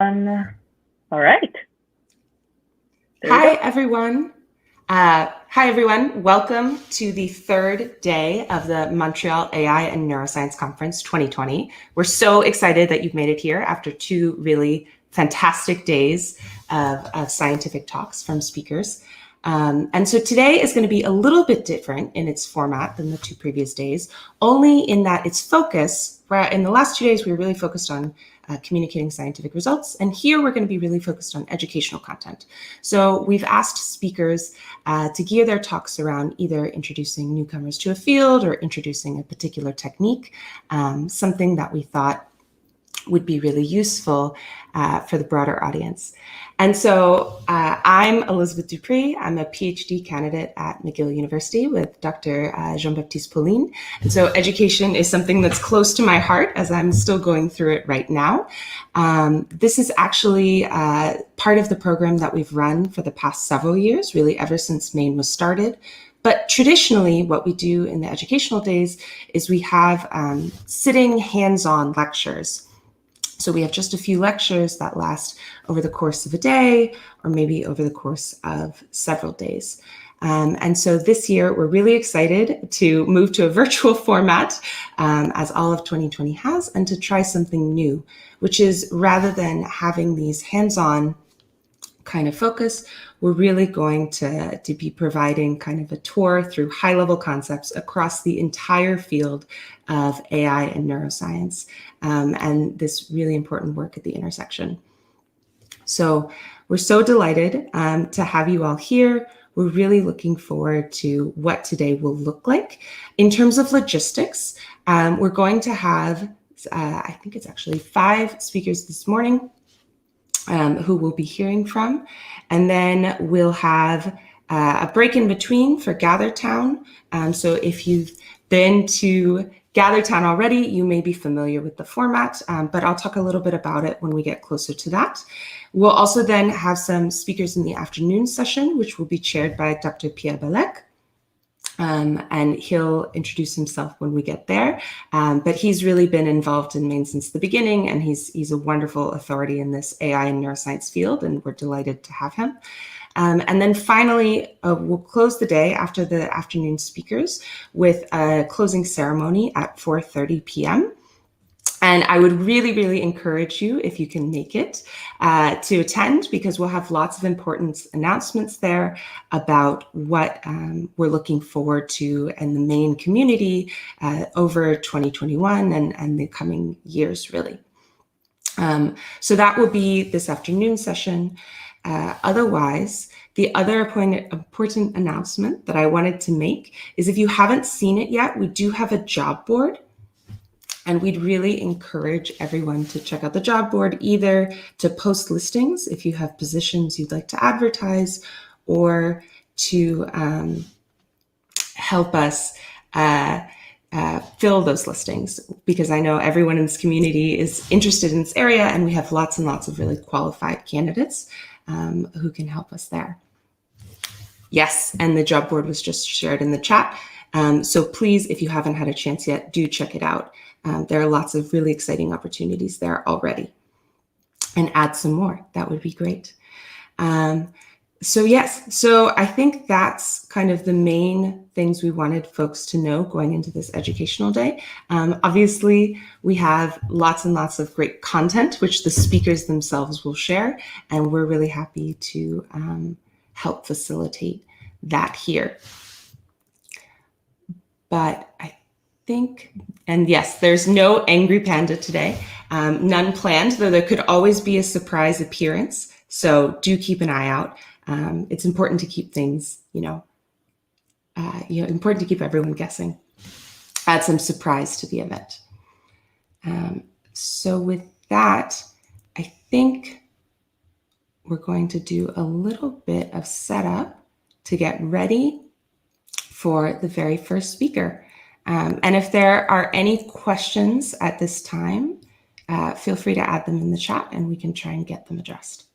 All right. Hi, everyone. Hi, everyone. Welcome to the third day of the Montreal AI and Neuroscience Conference 2020. We're so excited that you've made it here after two really fantastic days of scientific talks from speakers. And so today is going to be a little bit different in its format than the two previous days, only in that its focus, where in the last 2 days we were really focused on communicating scientific results, and here we're going to be really focused on educational content. So we've asked speakers to gear their talks around either introducing newcomers to a field or introducing a particular technique, something that we thought would be really useful for the broader audience. And so I'm Elizabeth Dupree. I'm a PhD candidate at McGill University with Dr. Jean-Baptiste Pauline. And so education is something that's close to my heart as I'm still going through it right now. This is actually part of the program that we've run for the past several years, really ever since Maine was started. But traditionally, what we do in the educational days is we have sitting hands-on lectures. So we have just a few lectures that last over the course of a day or maybe over the course of several days. And so this year, we're really excited to move to a virtual format, as all of 2020 has, and to try something new, which is rather than having these hands-on kind of focus, we're really going to be providing kind of a tour through high-level concepts across the entire field of AI and neuroscience, and this really important work at the intersection. So we're so delighted to have you all here. We're really looking forward to what today will look like. In terms of logistics, we're going to have, I think it's actually 5 speakers this morning who we'll be hearing from. And then we'll have a break in between for GatherTown. So if you've been to GatherTown already, you may be familiar with the format, but I'll talk a little bit about it when we get closer to that. We'll also then have some speakers in the afternoon session, which will be chaired by Dr. Pierre Bellec. And he'll introduce himself when we get there. But he's really been involved in Maine since the beginning, and he's a wonderful authority in this AI and neuroscience field, and we're delighted to have him. And then finally, we'll close the day after the afternoon speakers with a closing ceremony at 4:30 p.m. And I would really, really encourage you, if you can make it, to attend, because we'll have lots of important announcements there about what we're looking forward to in the Maine community over 2021 and the coming years, really. So that will be this afternoon session. Otherwise, the other important announcement that I wanted to make is if you haven't seen it yet, we do have a job board. And we'd really encourage everyone to check out the job board, either to post listings if you have positions you'd like to advertise, or to help us fill those listings, because I know everyone in this community is interested in this area, and we have lots and lots of really qualified candidates who can help us there. Yes, and the job board was just shared in the chat. So please, if you haven't had a chance yet, do check it out. There are lots of really exciting opportunities there already. And add some more, that would be great. So yes, so I think that's kind of the main things we wanted folks to know going into this educational day. Obviously, we have lots and lots of great content, which the speakers themselves will share, and we're really happy to help facilitate that here. But I think, and yes, there's no angry panda today, none planned, though there could always be a surprise appearance. So do keep an eye out. It's important to keep things, important to keep everyone guessing. Add some surprise to the event. So with that, I think we're going to do a little bit of setup to get ready for the very first speaker. And if there are any questions at this time, feel free to add them in the chat and we can try and get them addressed.